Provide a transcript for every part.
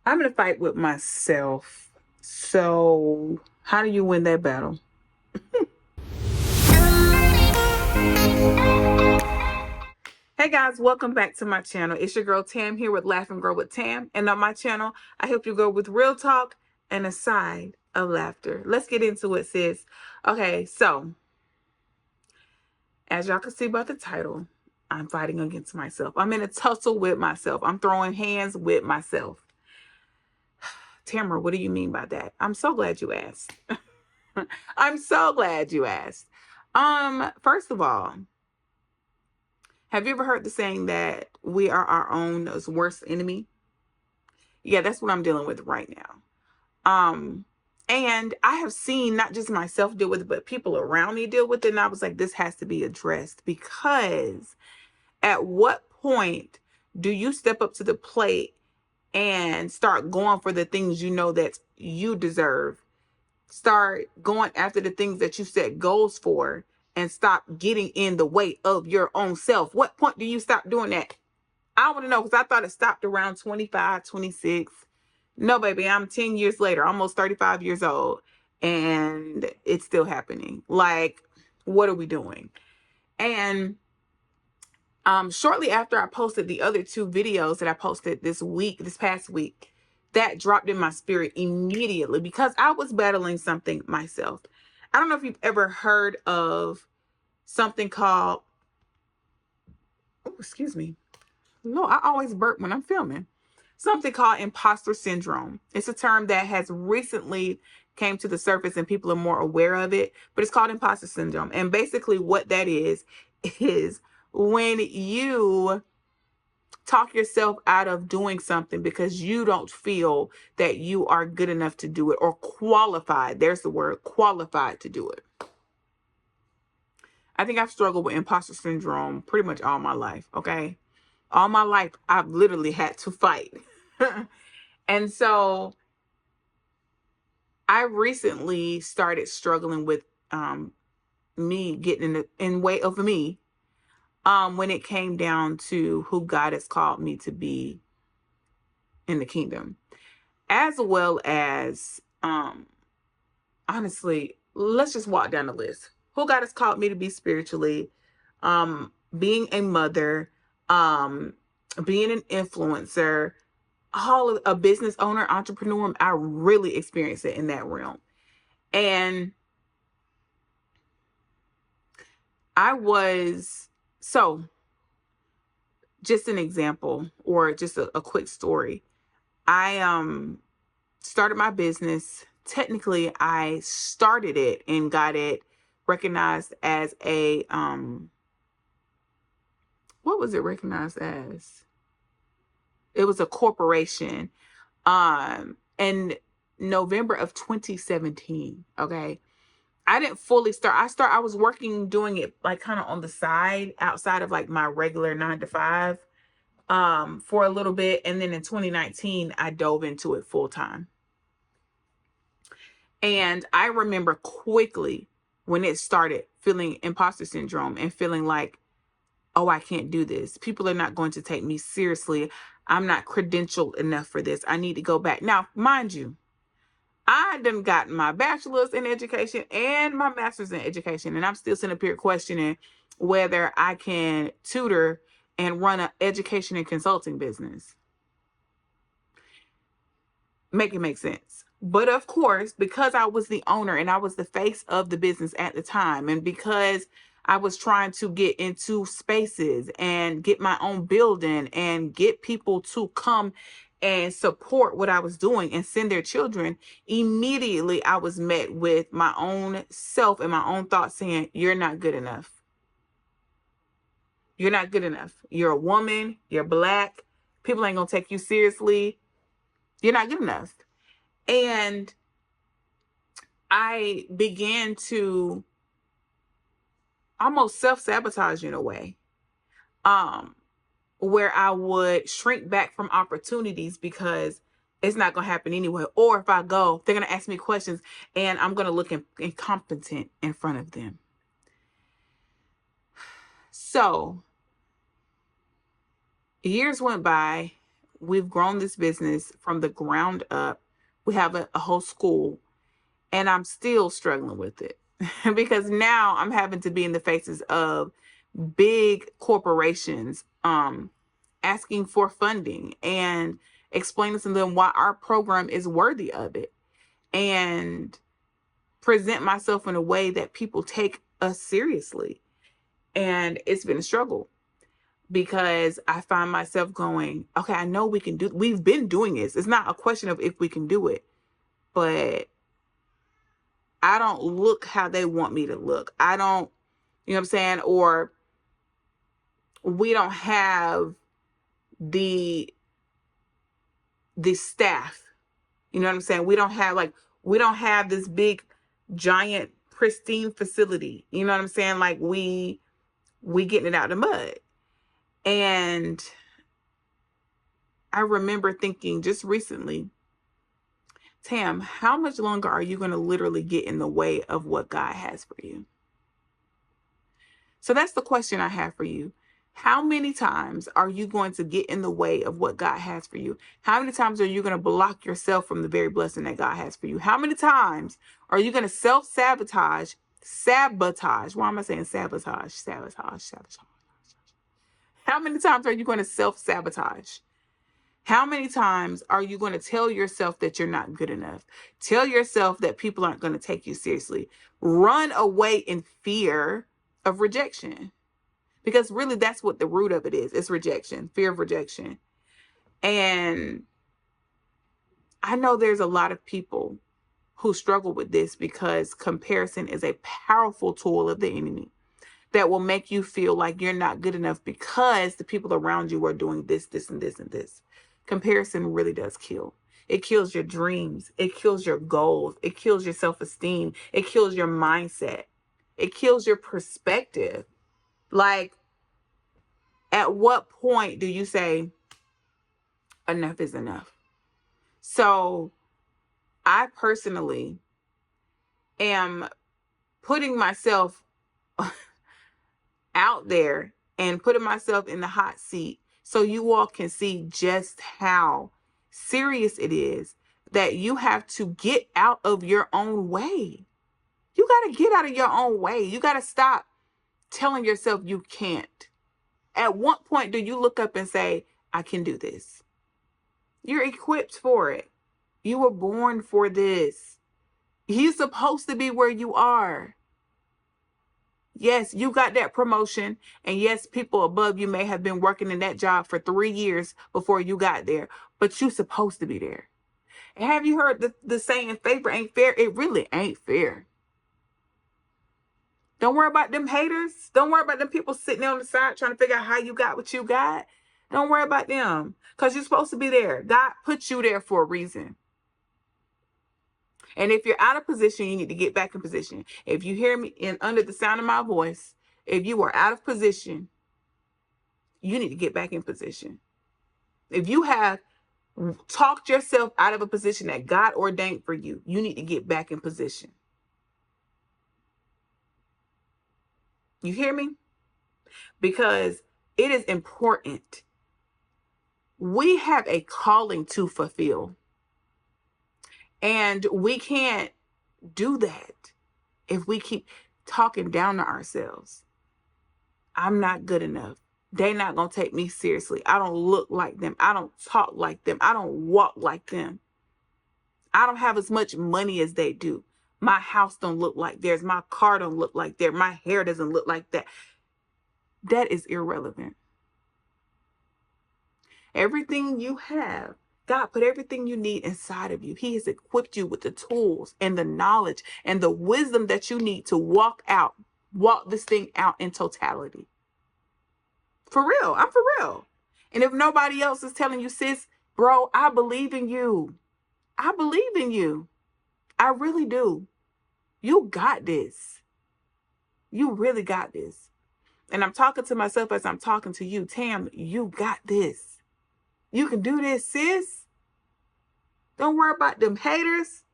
I'm in a fight with myself. So, how do you win that battle? Hey guys, welcome back to my channel. It's your girl Tam here with Laugh and Grow with Tam. And on my channel, I help you grow with real talk and a side of laughter. Let's get into it, sis. Okay, so as y'all can see by the title, I'm fighting against myself. I'm in a tussle with myself. I'm throwing hands with myself. Tamara, what do you mean by that? I'm so glad you asked. I'm so glad you asked. First of all, have you ever heard the saying that we are our own worst enemy? Yeah, that's what I'm dealing with right now. And I have seen not just myself deal with it, but people around me deal with it. And I was like, this has to be addressed, because at what point do you step up to the plate and start going for the things you know that you deserve? Start going after the things that you set goals for and stop getting in the way of your own self. What point do you stop doing that? I want to know, because I thought it stopped around 25, 26. No, baby, I'm 10 years later, almost 35 years old, and it's still happening. Like, what are we doing? And shortly after I posted the other two videos that I posted this past week, that dropped in my spirit immediately because I was battling something myself. I don't know if you've ever heard of something called, oh, excuse me. No, I always burp when I'm filming. Something called imposter syndrome. It's a term that has recently came to the surface and people are more aware of it, but it's called imposter syndrome. And basically what that is when you talk yourself out of doing something because you don't feel that you are good enough to do it, or qualified. There's the word, qualified to do it. I think I've struggled with imposter syndrome pretty much all my life, okay? All my life, I've literally had to fight. And so I recently started struggling with me getting in way of me when it came down to who God has called me to be in the kingdom, as well as honestly, let's just walk down the list. Who God has called me to be spiritually, being a mother, being an influencer, all of a business owner, entrepreneur. I really experienced it in that realm. And so just an example, or just a quick story. I started my business. Technically, I started it and got it recognized as a what was it recognized as? It was a corporation in November of 2017. Okay. I didn't fully start. I was working, doing it like kind of on the side, outside of like my regular 9 to 5, for a little bit. And then in 2019, I dove into it full time. And I remember quickly when it started feeling imposter syndrome and feeling like, oh, I can't do this. People are not going to take me seriously. I'm not credentialed enough for this. I need to go back. Now, mind you, I done gotten my bachelor's in education and my master's in education, and I'm still sitting up here questioning whether I can tutor and run an education and consulting business. Make it make sense. But of course, because I was the owner and I was the face of the business at the time, and because I was trying to get into spaces and get my own building and get people to come and support what I was doing and send their children, immediately I was met with my own self and my own thoughts saying, you're not good enough. You're not good enough. You're a woman. You're Black. People ain't going to take you seriously. You're not good enough. And I began to almost self-sabotage in a way, where I would shrink back from opportunities because it's not going to happen anyway. Or if I go, they're going to ask me questions and I'm going to look incompetent in front of them. So years went by. we've grown this business from the ground up. We have a whole school, and I'm still struggling with it because now I'm having to be in the faces of big corporations asking for funding and explaining to them why our program is worthy of it, and present myself in a way that people take us seriously. And it's been a struggle because I find myself going, okay, I know we've been doing this. It's not a question of if we can do it, but I don't look how they want me to look. I don't, you know what I'm saying? Or we don't have the staff. You know what I'm saying? We don't have this big, giant, pristine facility. You know what I'm saying? Like we getting it out of the mud. And I remember thinking just recently, Tam, how much longer are you going to literally get in the way of what God has for you? So that's the question I have for you. How many times are you going to get in the way of what God has for you? How many times are you going to block yourself from the very blessing that God has for you? How many times are you going to sabotage? Why am I saying sabotage? How many times are you going to self-sabotage? How many times are you going to tell yourself that you're not good enough? Tell yourself that people aren't going to take you seriously. Run away in fear of rejection. Because really that's what the root of it is. It's rejection, fear of rejection. And I know there's a lot of people who struggle with this because comparison is a powerful tool of the enemy that will make you feel like you're not good enough because the people around you are doing this, this, and this, and this. Comparison really does kill. It kills your dreams. It kills your goals. It kills your self-esteem. It kills your mindset. It kills your perspective. Like, at what point do you say enough is enough? So I personally am putting myself out there and putting myself in the hot seat so you all can see just how serious it is that you have to get out of your own way. You got to get out of your own way. You got to stop telling yourself you can't. At what point do you look up and say, I can do this? You're equipped for it. You were born for this. You're supposed to be where you are. Yes, you got that promotion. And yes, people above you may have been working in that job for 3 years before you got there. But you're supposed to be there. And have you heard the saying, favor ain't fair? It really ain't fair. Don't worry about them haters. Don't worry about them people sitting on the side trying to figure out how you got what you got. Don't worry about them because you're supposed to be there. God put you there for a reason. And if you're out of position, you need to get back in position. If you hear me under the sound of my voice, if you are out of position, you need to get back in position. If you have talked yourself out of a position that God ordained for you, you need to get back in position. You hear me? Because it is important. We have a calling to fulfill. And we can't do that if we keep talking down to ourselves. I'm not good enough. They're not going to take me seriously. I don't look like them. I don't talk like them. I don't walk like them. I don't have as much money as they do. My house don't look like theirs. My car don't look like theirs. My hair doesn't look like that. That is irrelevant. Everything you have, God put everything you need inside of you. He has equipped you with the tools and the knowledge and the wisdom that you need to walk this thing out in totality. For real. I'm for real. And if nobody else is telling you, sis, bro, I believe in you. I believe in you. I really do. You got this. You really got this. And I'm talking to myself as I'm talking to you. Tam, you got this. You can do this, sis. Don't worry about them haters.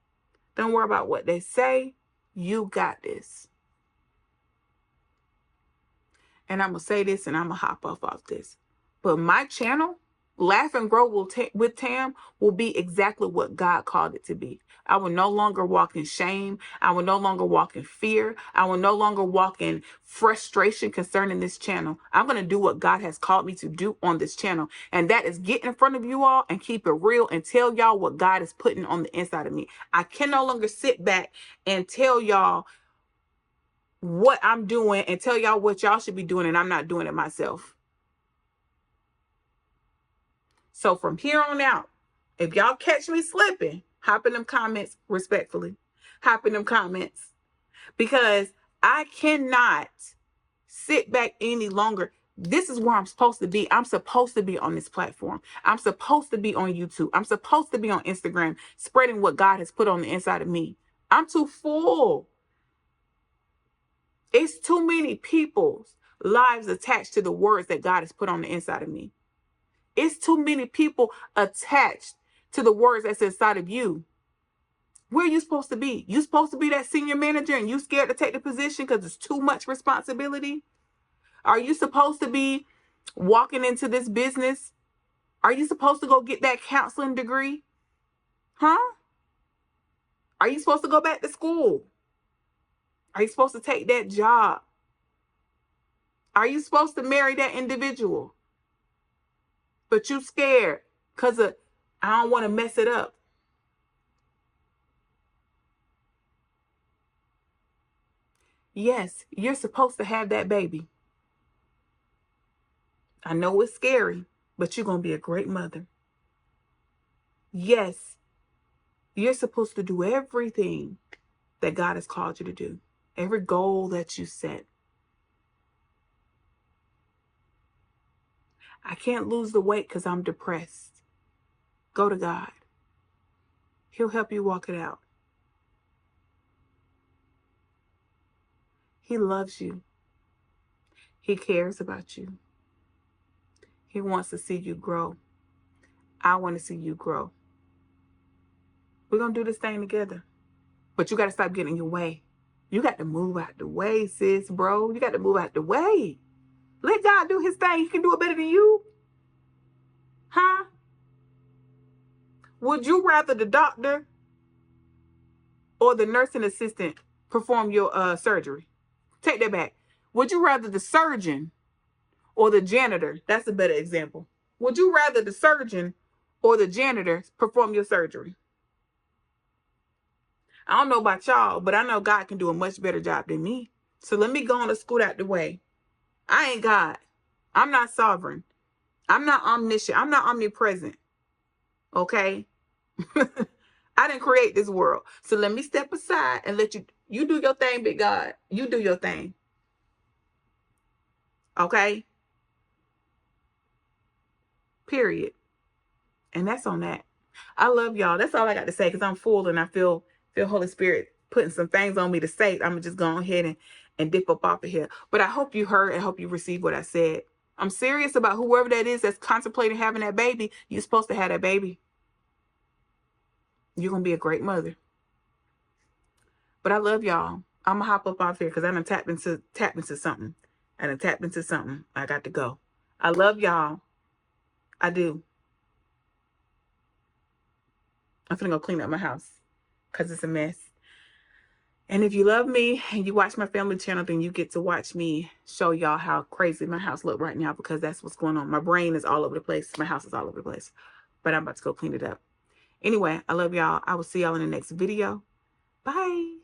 Don't worry about what they say. You got this. And I'm going to say this and I'm going to hop off this. But my channel, Laugh and Grow with Tam will be exactly what God called it to be. I will no longer walk in shame. I will no longer walk in fear. I will no longer walk in frustration concerning this channel. I'm going to do what God has called me to do on this channel. And that is get in front of you all and keep it real and tell y'all what God is putting on the inside of me. I can no longer sit back and tell y'all what I'm doing and tell y'all what y'all should be doing, and I'm not doing it myself. So from here on out, if y'all catch me slipping, hop in them comments respectfully. Hop in them comments. Because I cannot sit back any longer. This is where I'm supposed to be. I'm supposed to be on this platform. I'm supposed to be on YouTube. I'm supposed to be on Instagram, spreading what God has put on the inside of me. I'm too full. It's too many people's lives attached to the words that God has put on the inside of me. It's too many people attached to the words that's inside of you. Where are you supposed to be? You supposed to be that senior manager and you scared to take the position because it's too much responsibility? Are you supposed to be walking into this business? Are you supposed to go get that counseling degree? Huh? Are you supposed to go back to school? Are you supposed to take that job? Are you supposed to marry that individual? But you scared because I don't want to mess it up. Yes, you're supposed to have that baby. I know it's scary, but you're going to be a great mother. Yes, you're supposed to do everything that God has called you to do. Every goal that you set. I can't lose the weight because I'm depressed. Go to God. He'll help you walk it out. He loves you. He cares about you. He wants to see you grow. I want to see you grow. We're going to do this thing together. But you got to stop getting in your way. You got to move out the way, sis, bro. You got to move out the way. Let God do his thing. He can do it better than you. Huh? Would you rather the doctor or the nursing assistant perform your surgery? Take that back. Would you rather the surgeon or the janitor? That's a better example. Would you rather the surgeon or the janitor perform your surgery? I don't know about y'all, but I know God can do a much better job than me. So let me go on and scoot out the way. I ain't God. I'm not sovereign. I'm not omniscient. I'm not omnipresent. Okay? I didn't create this world. So let me step aside and let you do your thing, big God. You do your thing. Okay? Period. And that's on that. I love y'all. That's all I got to say because I'm full and I feel Holy Spirit putting some things on me to say. I'm just going ahead and dip up off of here. But I hope you heard and hope you received what I said. I'm serious about whoever that is that's contemplating having that baby. You're supposed to have that baby. You're going to be a great mother. But I love y'all. I'm going to hop up off here because I done tapped into something. I got to go. I love y'all. I do. I'm finna go clean up my house because it's a mess. And if you love me and you watch my family channel, then you get to watch me show y'all how crazy my house look right now because that's what's going on. My brain is all over the place. My house is all over the place. But I'm about to go clean it up. Anyway, I love y'all. I will see y'all in the next video. Bye.